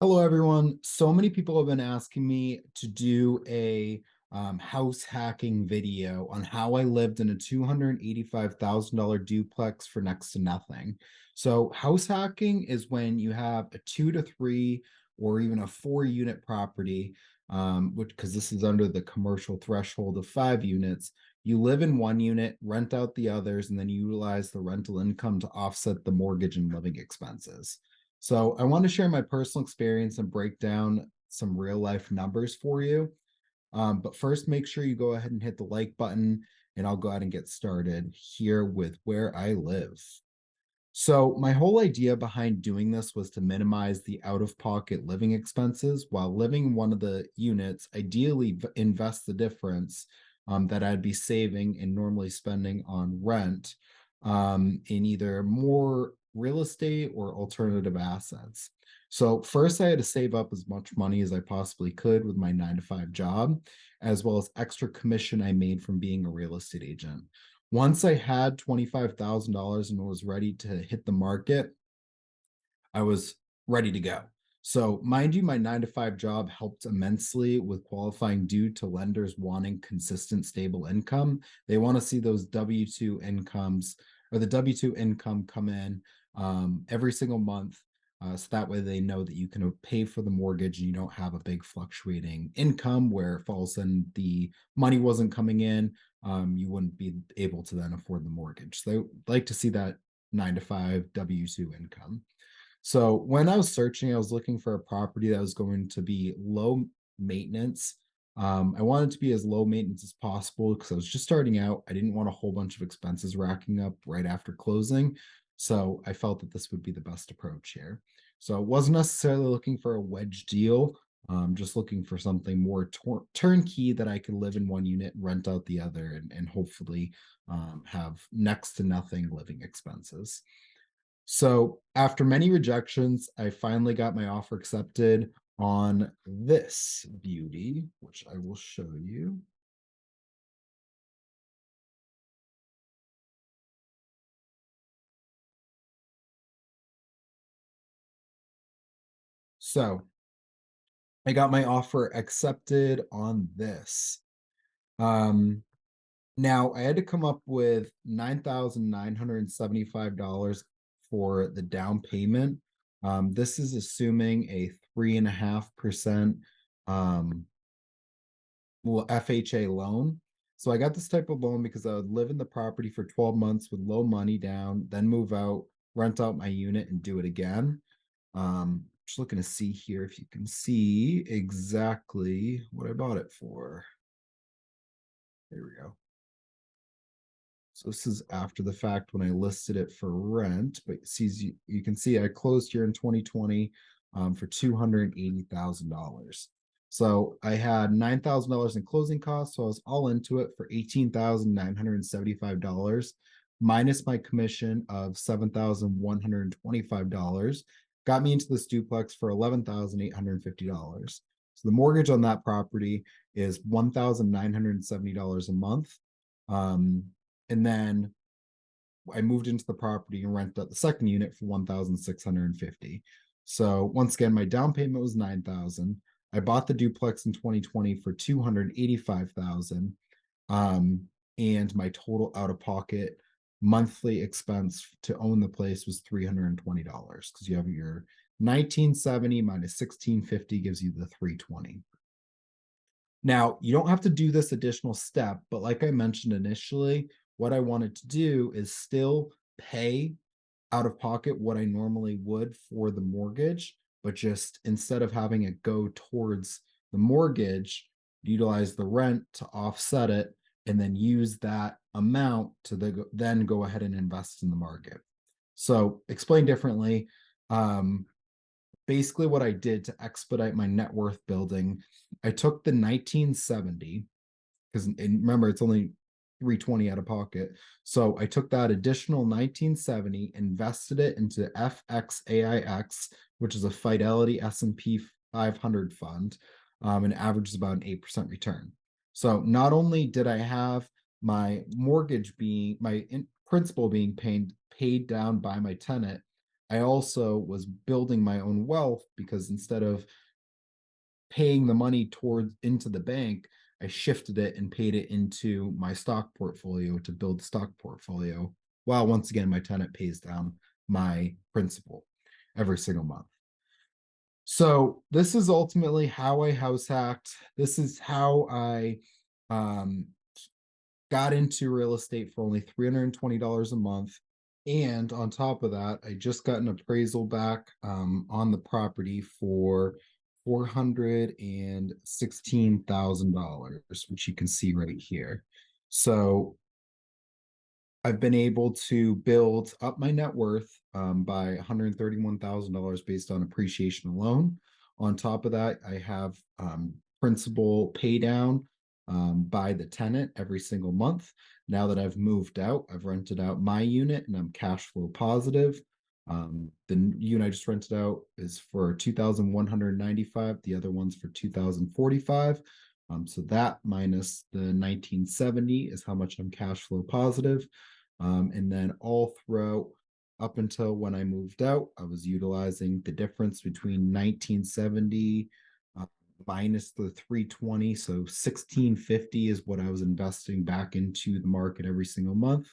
Hello, everyone. So many people have been asking me to do a house hacking video on how I lived in a $285,000 duplex for next to nothing. So, house hacking is when you have a 2 to 3 or even a 4 unit property, which because this is under the commercial threshold of 5 units. You live in one unit, rent out the others, and then you utilize the rental income to offset the mortgage and living expenses. So I want to share my personal experience and break down some real life numbers for you. But first, make sure you go ahead and hit the like button, and I'll go ahead and get started here with where I live. So, my whole idea behind doing this was to minimize the out of pocket living expenses while living in one of the units, ideally, invest the difference that I'd be saving and normally spending on rent in either more real estate or alternative assets. So, first, I had to save up as much money as I possibly could with my 9 to 5 job, as well as extra commission I made from being a real estate agent. Once I had $25,000 and was ready to hit the market, I was ready to go. So, mind you, my 9 to 5 job helped immensely with qualifying due to lenders wanting consistent, stable income. They want to see those W 2 incomes or the W 2 income come in every single month. So that way they know that you can pay for the mortgage and you don't have a big fluctuating income where if all of a sudden the money wasn't coming in, you wouldn't be able to then afford the mortgage. So they like to see that 9 to 5 W 2 income. So when I was searching, I was looking for a property that was going to be low maintenance. I wanted to be as low maintenance as possible because I was just starting out. I didn't want a whole bunch of expenses racking up right after closing. So I felt that this would be the best approach here. So I wasn't necessarily looking for a wedge deal, just looking for something more turnkey that I could live in one unit, rent out the other, and hopefully have next to nothing living expenses. So after many rejections, I finally got my offer accepted on this beauty, which I will show you. So I got my offer accepted on this. Um, Now I had to come up with $9,975 for the down payment. This is assuming a 3.5% um, FHA loan. So I got this type of loan because I would live in the property for 12 months with low money down, then move out, rent out my unit, and do it again. Just looking to see here if you can see exactly what I bought it for. There we go. So this is after the fact when I listed it for rent, but sees you can see I closed here in 2020 for $280,000. So I had $9,000 in closing costs, so I was all into it for $18,975 minus my commission of $7,125. Got me into this duplex for $11,850. So the mortgage on that property is $1,970 a month. Um, and then I moved into the property and rented out the second unit for 1,650. So once again, my down payment was 9,000. I bought the duplex in 2020 for 285,000. And my total out of pocket monthly expense to own the place was $320 because you have your 1970 minus 1650 gives you the 320. Now, you don't have to do this additional step, but like I mentioned initially, what I wanted to do is still pay out of pocket what I normally would for the mortgage, but just instead of having it go towards the mortgage, utilize the rent to offset it and then use that amount to then go ahead and invest in the market. So, explain differently, um, basically what I did to expedite my net worth building, I took the 1970 because remember it's only 320 out of pocket. So I took that additional 1970, invested it into FXAIX, which is a Fidelity S&P 500 fund, and averages about an 8% return. So not only did I have my mortgage being my principal being paid down by my tenant, I also was building my own wealth because instead of paying the money towards into the bank, I shifted it and paid it into my stock portfolio to build stock portfolio. While once again, my tenant pays down my principal every single month. So this is ultimately how I house hacked. This is how I um, got into real estate for only $320 a month. And on top of that, I just got an appraisal back on the property for $416,000, which you can see right here. So I've been able to build up my net worth by $131,000 based on appreciation alone. On top of that, I have principal pay down by the tenant every single month. Now that I've moved out, I've rented out my unit and I'm cash flow positive. The unit I just rented out is for 2,195. The other one's for 2,045. So that minus the 1970 is how much I'm cash flow positive. And then all throughout up until when I moved out, I was utilizing the difference between 1970 minus the 320. So 1650 is what I was investing back into the market every single month,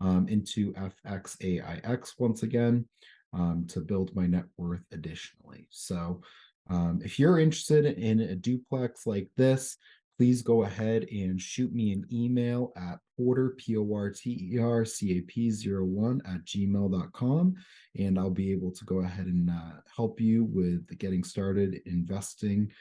into FXAIX once again, to build my net worth additionally. So if you're interested in a duplex like this, please go ahead and shoot me an email at porter, portercap01 at gmail.com. And I'll be able to go ahead and help you with getting started investing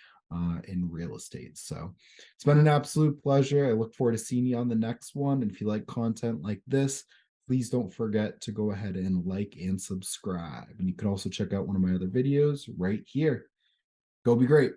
in real estate. So it's been an absolute pleasure. I look forward to seeing you on the next one. And if you like content like this, please don't forget to go ahead and like and subscribe. And you can also check out one of my other videos right here. Go be great.